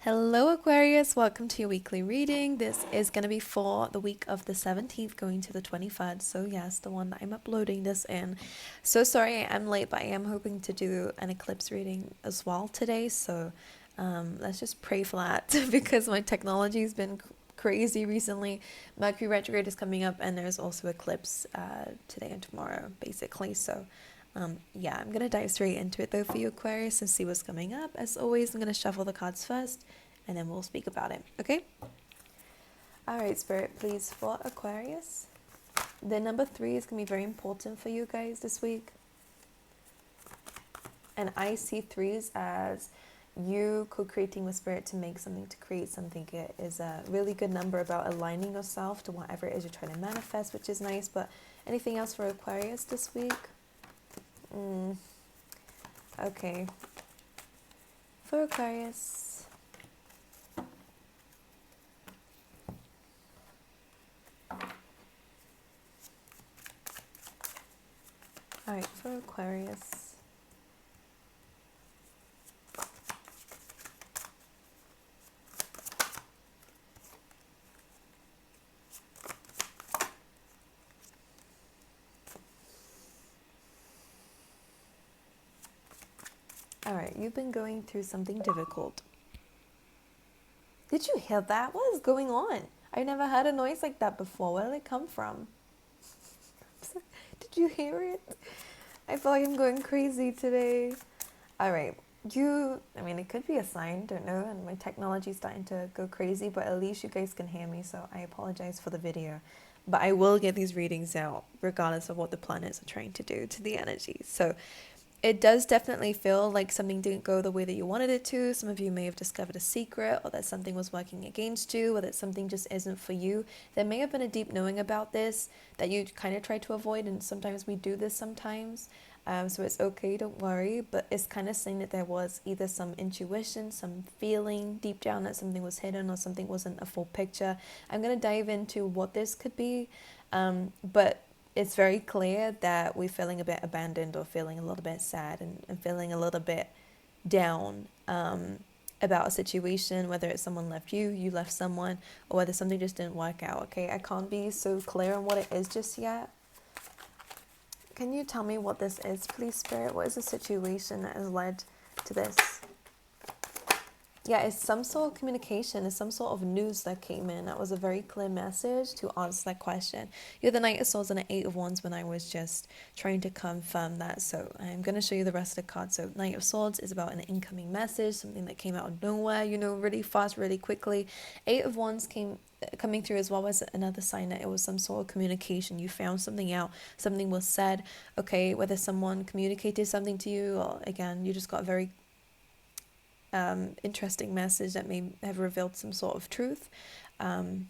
Hello, Aquarius. Welcome to your weekly reading. This is going to be for the week of the 17th going to the 23rd. So, yes, the one that I'm uploading this in. So sorry I am late, but I am hoping to do an eclipse reading as well today. So, let's just pray for that because my technology has been crazy recently. Mercury retrograde is coming up, and there's also eclipse today and tomorrow, basically. So, yeah, I'm going to dive straight into it though for you, Aquarius, and see what's coming up. As always, I'm going to shuffle the cards first and then we'll speak about it, okay? All right, Spirit, please, for Aquarius. The number 3 is going to be very important for you guys this week. And I see 3s as you co-creating with Spirit to make something, to create something. It is a really good number about aligning yourself to whatever it is you're trying to manifest, which is nice. But anything else for Aquarius this week? Okay. For Aquarius. Alright, for Aquarius. Alright, you've been going through something difficult. Did you hear that? What is going on? I never heard a noise like that before. Where did it come from? Did you hear it? I feel like I'm going crazy today. Alright, I mean, it could be a sign, don't know, and my technology's starting to go crazy, but at least you guys can hear me, so I apologize for the video. But I will get these readings out, regardless of what the planets are trying to do to the energy. So it does definitely feel like something didn't go the way that you wanted it to. Some of you may have discovered a secret, or that something was working against you, or that something just isn't for you. There may have been a deep knowing about this that you kind of try to avoid, and sometimes we do this sometimes. So it's okay, don't worry, but it's kind of saying that there was either some intuition, some feeling deep down that something was hidden or something wasn't a full picture. I'm going to dive into what this could be, but it's very clear that we're feeling a bit abandoned, or feeling a little bit sad, and feeling a little bit down about a situation, whether it's someone left you, you left someone, or whether something just didn't work out, okay? I can't be so clear on what it is just yet. Can you tell me what this is, please, Spirit? What is the situation that has led to this? Yeah, it's some sort of communication. It's some sort of news that came in. That was a very clear message to answer that question. You're the Knight of Swords and the Eight of Wands when I was just trying to confirm that. So I'm going to show you the rest of the cards. So Knight of Swords is about an incoming message, something that came out of nowhere, really fast, really quickly. Eight of Wands coming through as well as another sign that it was some sort of communication. You found something out, something was said, okay, whether someone communicated something to you, or again, you just got a very interesting message that may have revealed some sort of truth to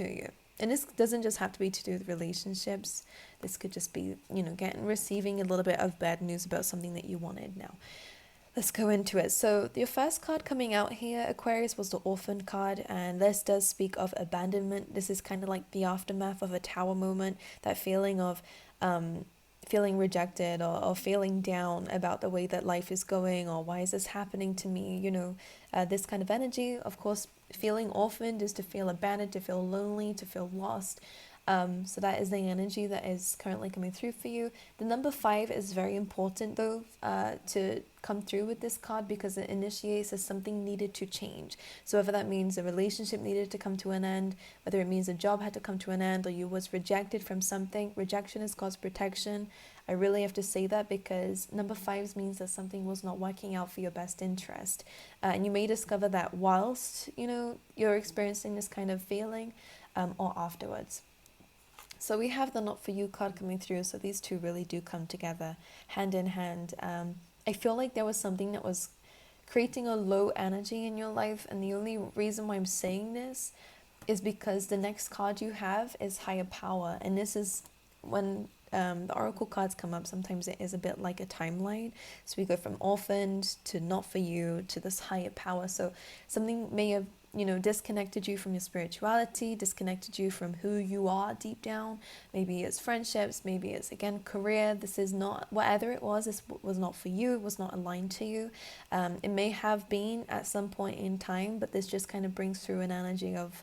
you. And this doesn't just have to be to do with relationships. This could just be, receiving a little bit of bad news about something that you wanted. Now, let's go into it. So your first card coming out here, Aquarius, was the Orphan card, and this does speak of abandonment. This is kind of like the aftermath of a tower moment, that feeling of feeling rejected, or feeling down about the way that life is going, or why is this happening to me, this kind of energy. Of course, feeling orphaned is to feel abandoned, to feel lonely, to feel lost. So that is the energy that is currently coming through for you. The number 5 is very important though, to come through with this card, because it initiates as something needed to change. So whether that means a relationship needed to come to an end, whether it means a job had to come to an end, or you was rejected from something. Rejection is God's protection. I really have to say that, because number 5 means that something was not working out for your best interest. And you may discover that whilst, you're experiencing this kind of feeling, or afterwards. So we have the Not For You card coming through. So these two really do come together hand in hand. I feel like there was something that was creating a low energy in your life. And the only reason why I'm saying this is because the next card you have is Higher Power. And this is when the Oracle cards come up. Sometimes it is a bit like a timeline. So we go from orphaned to Not For You to this Higher Power. So something may have disconnected you from your spirituality, disconnected you from who you are deep down. Maybe it's friendships, maybe it's, again, career. This is not, whatever it was, this was not for you, it was not aligned to you. It may have been at some point in time, but this just kind of brings through an energy of,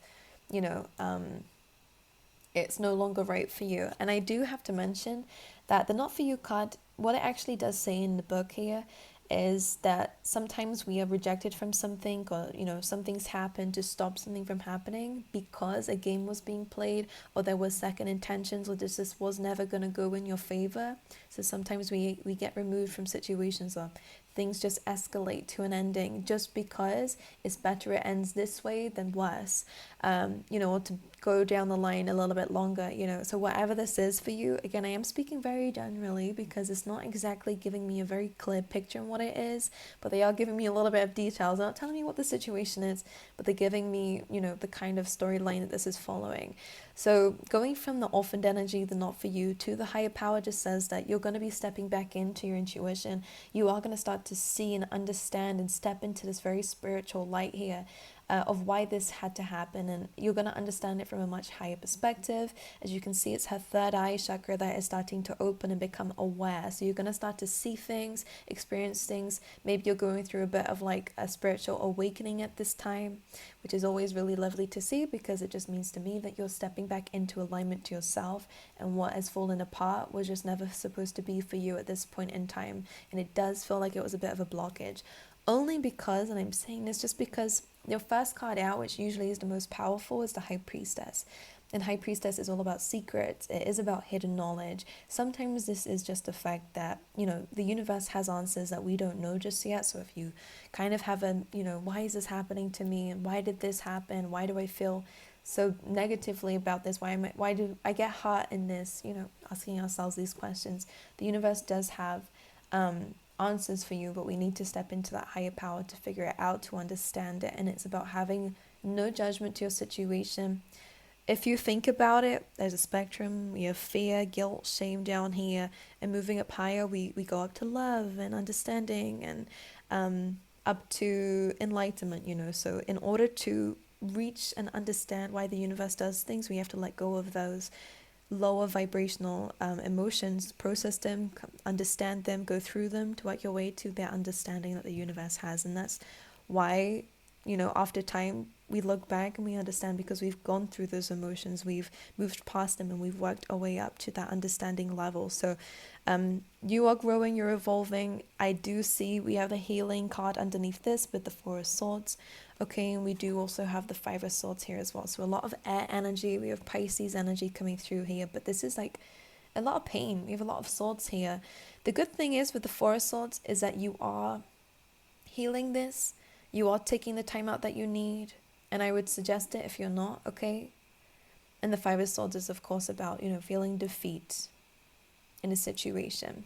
it's no longer right for you. And I do have to mention that the not for you card, what it actually does say in the book here is that sometimes we are rejected from something, or something's happened to stop something from happening because a game was being played, or there was second intentions, or this was never going to go in your favor. So sometimes we get removed from situations, or things just escalate to an ending just because it's better it ends this way than worse, or to go down the line a little bit longer, So whatever this is for you, again, I am speaking very generally because it's not exactly giving me a very clear picture on what it is, but they are giving me a little bit of details. They're not telling me what the situation is, but they're giving me, the kind of storyline that this is following. So going from the orphaned energy, the not for you, to the higher power just says that you're going to be stepping back into your intuition. You are going to start to see and understand and step into this very spiritual light here, of why this had to happen, and you're going to understand it from a much higher perspective. As you can see, it's her third eye chakra that is starting to open and become aware. So you're going to start to see things, experience things. Maybe you're going through a bit of like a spiritual awakening at this time, which is always really lovely to see, because it just means to me that you're stepping back into alignment to yourself, and what has fallen apart was just never supposed to be for you at this point in time. And it does feel like it was a bit of a blockage, only because, and I'm saying this just because your first card out, which usually is the most powerful, is the High Priestess. And High Priestess is all about secrets. It is about hidden knowledge. Sometimes this is just the fact that, the universe has answers that we don't know just yet. So if you kind of have why is this happening to me? And why did this happen? Why do I feel so negatively about this? Why do I get hurt in this? Asking ourselves these questions. The universe does have answers for you, but we need to step into that higher power to figure it out, to understand it. And it's about having no judgment to your situation. If you think about it, there's a spectrum. We have fear, guilt, shame down here, and moving up higher, we go up to love and understanding, and up to enlightenment. So in order to reach and understand why the universe does things, we have to let go of those lower vibrational emotions, process them, understand them, go through them to work your way to that understanding that the universe has. And that's why, after time, we look back and we understand, because we've gone through those emotions, we've moved past them, and we've worked our way up to that understanding level. So you are growing, you're evolving. I do see we have a healing card underneath this with the Four of Swords. Okay, and we do also have the Five of Swords here as well. So a lot of air energy. We have Pisces energy coming through here, but this is like a lot of pain. We have a lot of swords here. The good thing is with the Four of Swords is that you are healing this. You are taking the time out that you need. And I would suggest it if you're not, okay? And the Five of Swords is, of course, about, feeling defeat in a situation.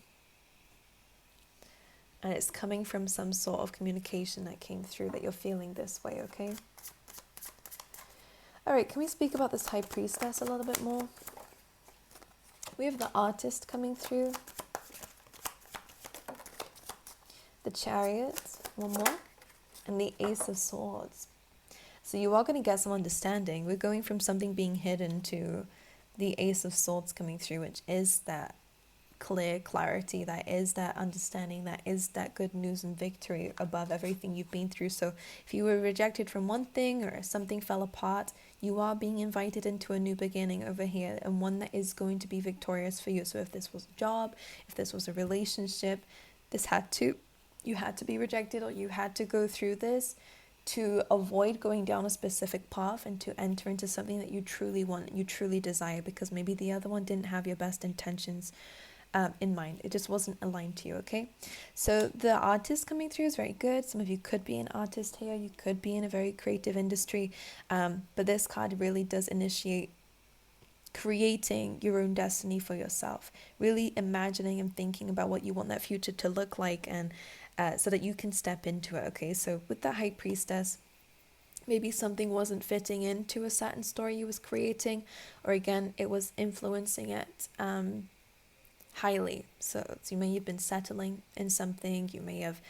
And it's coming from some sort of communication that came through that you're feeling this way, okay? All right, can we speak about this High Priestess a little bit more? We have the Artist coming through. The Chariot, one more. And the Ace of Swords. So you are going to get some understanding. We're going from something being hidden to the Ace of Swords coming through, which is that clarity, that is that understanding, that is that good news and victory above everything you've been through. So if you were rejected from one thing, or something fell apart, you are being invited into a new beginning over here, and one that is going to be victorious for you. So if this was a job, if this was a relationship, you had to be rejected, or you had to go through this to avoid going down a specific path and to enter into something that you truly want, you truly desire, because maybe the other one didn't have your best intentions in mind. It just wasn't aligned to you, okay? So the Artist coming through is very good. Some of you could be an artist here. You could be in a very creative industry. But this card really does initiate creating your own destiny for yourself. Really imagining and thinking about what you want that future to look like, and so that you can step into it, okay? So with the High Priestess, maybe something wasn't fitting into a certain story you was creating, or again, it was influencing it highly. So you may have been settling in something, you may have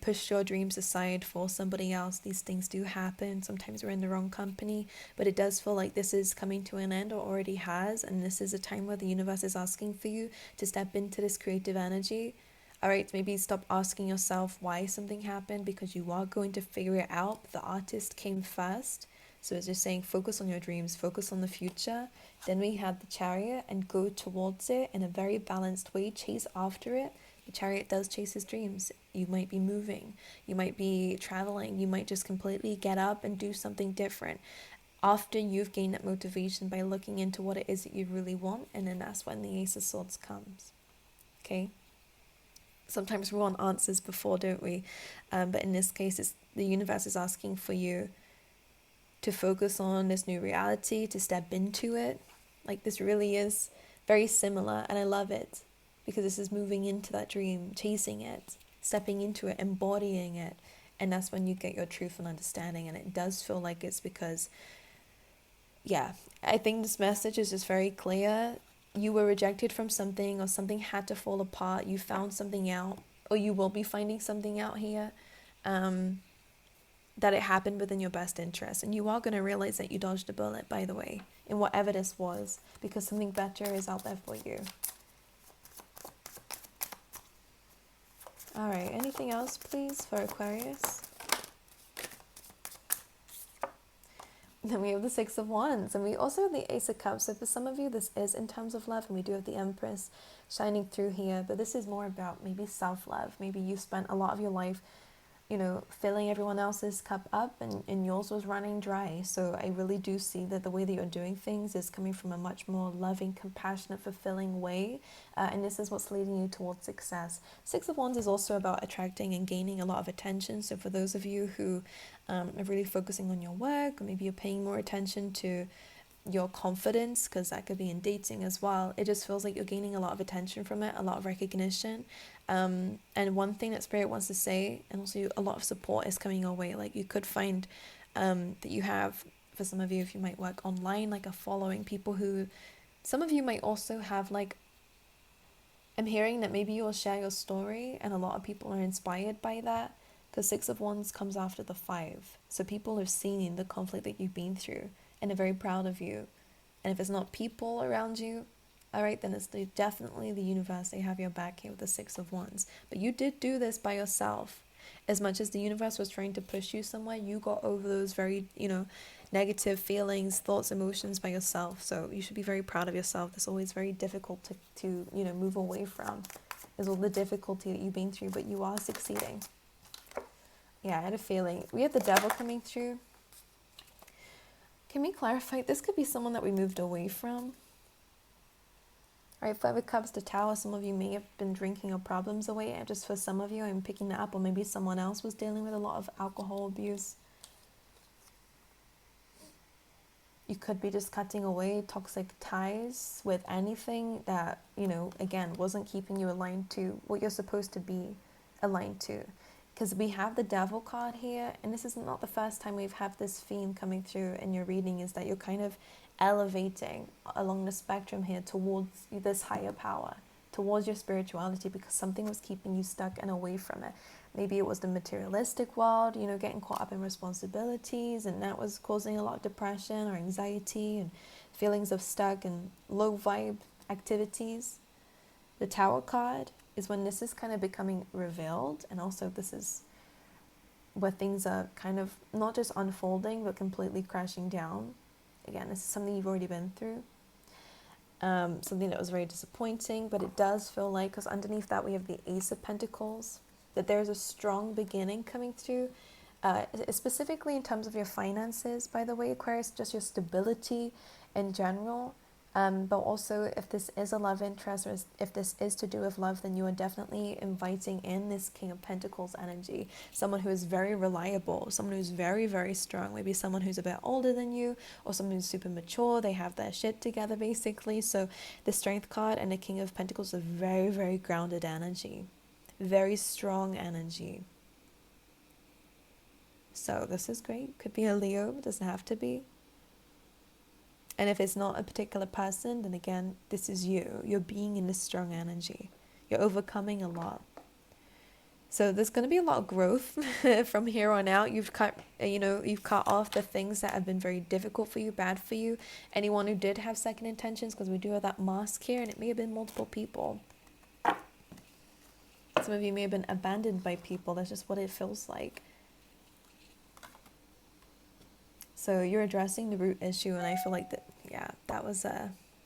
push your dreams aside for somebody else. These things do happen. Sometimes we're in the wrong company, but it does feel like this is coming to an end, or already has, and this is a time where the universe is asking for you to step into this creative energy. All right, maybe stop asking yourself why something happened, because you are going to figure it out. The artist came first. So it's just saying focus on your dreams, focus on the future. Then we have the Chariot, and go towards it in a very balanced way, chase after it. The Chariot does chase his dreams. You might be moving, you might be traveling, you might just completely get up and do something different after you've gained that motivation by looking into what it is that you really want. And then that's when the Ace of Swords comes. Okay? Sometimes we want answers before, don't we? But in this case, the universe is asking for you to focus on this new reality, to step into it. Like, this really is very similar, and I love it, because this is moving into that dream, chasing it, stepping into it, embodying it. And that's when you get your truth and understanding. And it does feel like it's because, yeah, I think this message is just very clear. You were rejected from something, or something had to fall apart. You found something out, or you will be finding something out here. That it happened within your best interest. And you are going to realize that you dodged a bullet, by the way, in whatever this was, because something better is out there for you. All right, anything else, please, for Aquarius? Then we have the Six of Wands, and we also have the Ace of Cups. So for some of you, this is in terms of love, and we do have the Empress shining through here, but this is more about maybe self-love. Maybe you spent a lot of your life, filling everyone else's cup up, and yours was running dry. So I really do see that the way that you're doing things is coming from a much more loving, compassionate, fulfilling way. And this is what's leading you towards success. Six of Wands is also about attracting and gaining a lot of attention. So for those of you who are really focusing on your work, or maybe you're paying more attention to your confidence, because that could be in dating as well, it just feels like you're gaining a lot of attention from it, a lot of recognition. And one thing that Spirit wants to say, and also a lot of support is coming your way. Like, you could find that you have, for some of you, if you might work online, like a following, people who, some of you might also have, like, I'm hearing that maybe you'll share your story and a lot of people are inspired by that, because Six of Wands comes after the Five. So people have seen the conflict that you've been through and are very proud of you. And if it's not people around you, all right, then it's definitely the universe. They have your back here with the Six of Wands. But you did do this by yourself. As much as the universe was trying to push you somewhere, you got over those very, negative feelings, thoughts, emotions by yourself. So you should be very proud of yourself. That's always very difficult to move away from, is all the difficulty that you've been through, but you are succeeding. Yeah, I had a feeling. We have the Devil coming through. Can we clarify? This could be someone that we moved away from. All right, Five of Cups to Tower. Some of you may have been drinking your problems away. And just for some of you, I'm picking that up. Or maybe someone else was dealing with a lot of alcohol abuse. You could be just cutting away toxic ties with anything that, again, wasn't keeping you aligned to what you're supposed to be aligned to. Because we have the Devil card here, and this is not the first time we've had this theme coming through in your reading, is that you're kind of elevating along the spectrum here towards this higher power, towards your spirituality, because something was keeping you stuck and away from it. Maybe it was the materialistic world, getting caught up in responsibilities, and that was causing a lot of depression or anxiety and feelings of stuck and low vibe activities. The Tower card is when this is kind of becoming revealed, and also this is where things are kind of not just unfolding but completely crashing down. Again, this is something you've already been through, something that was very disappointing, but it does feel like, because underneath that we have the Ace of Pentacles, that there's a strong beginning coming through, specifically in terms of your finances, by the way, Aquarius, just your stability in general. But also, if this is a love interest, or if this is to do with love, then you are definitely inviting in this King of Pentacles energy. Someone who is very reliable, someone who's very, very strong, maybe someone who's a bit older than you, or someone who's super mature, they have their shit together, basically. So the Strength card and the King of Pentacles is a very, very grounded energy, very strong energy. So this is great. Could be a Leo, but doesn't have to be. And if it's not a particular person, then again, this is you. You're being in this strong energy. You're overcoming a lot. So there's going to be a lot of growth from here on out. You've cut off the things that have been very difficult for you, bad for you. Anyone who did have second intentions, because we do have that mask here, and it may have been multiple people. Some of you may have been abandoned by people. That's just what it feels like. So you're addressing the root issue, and I feel like that was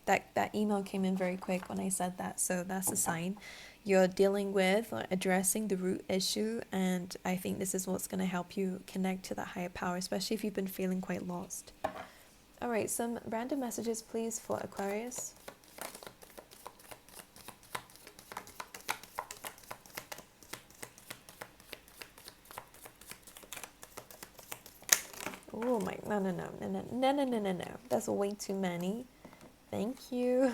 that email came in very quick when I said that. So that's a sign. You're dealing with or addressing the root issue, and I think this is what's going to help you connect to that higher power, especially if you've been feeling quite lost. All right, some random messages, please, for Aquarius. Oh my, no. That's way too many. Thank you.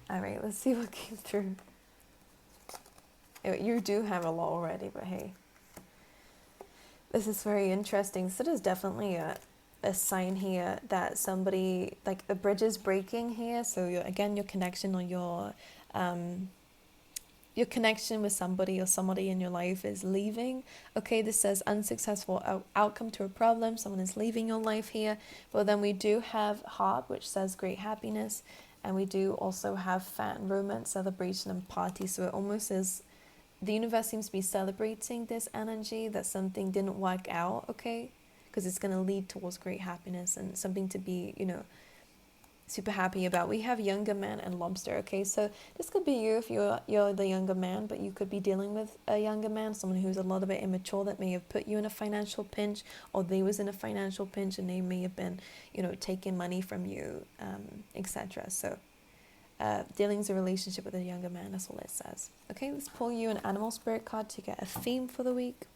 All right, let's see what came through. You do have a lot already, but hey. This is very interesting. So there's definitely a sign here that somebody, like a bridge is breaking here. So again, your connection or your connection with somebody or somebody in your life is leaving. Okay, this says unsuccessful outcome to a problem. Someone is leaving your life here. But then we do have heart, which says great happiness. And we do also have fan, romance, celebration, and party. So it almost is, the universe seems to be celebrating this energy that something didn't work out, okay? Because it's going to lead towards great happiness and something to be, super happy about. We have younger man and lobster, okay? So this could be you if you're the younger man, but you could be dealing with a younger man, someone who's a little bit immature that may have put you in a financial pinch, or they was in a financial pinch and they may have been, taking money from you, etc. So dealing with a relationship with a younger man, that's all it says. Okay, let's pull you an animal spirit card to get a theme for the week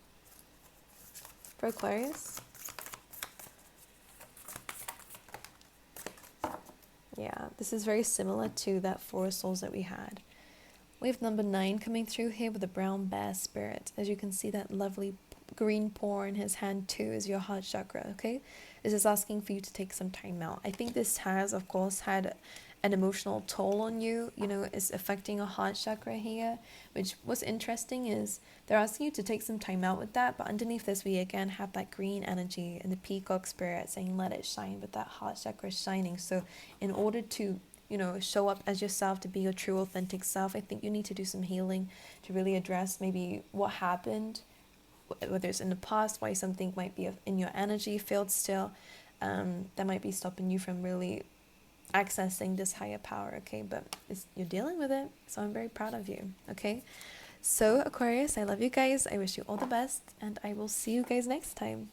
for Aquarius. Yeah, this is very similar to that 4 souls that we had. We have number 9 coming through here with the brown bear spirit. As you can see, that lovely green paw in his hand too is your heart chakra, okay? This is asking for you to take some time out. I think this has, of course, had an emotional toll on you, it's affecting your heart chakra here, which what's interesting is they're asking you to take some time out with that, but underneath this we again have that green energy and the peacock spirit saying let it shine, but that heart chakra is shining. So in order to show up as yourself, to be your true authentic self, I think you need to do some healing to really address maybe what happened, whether it's in the past, why something might be in your energy field still, that might be stopping you from really accessing this higher power, okay? But you're dealing with it, so I'm very proud of you, okay? So Aquarius, I love you guys. I wish you all the best, and I will see you guys next time.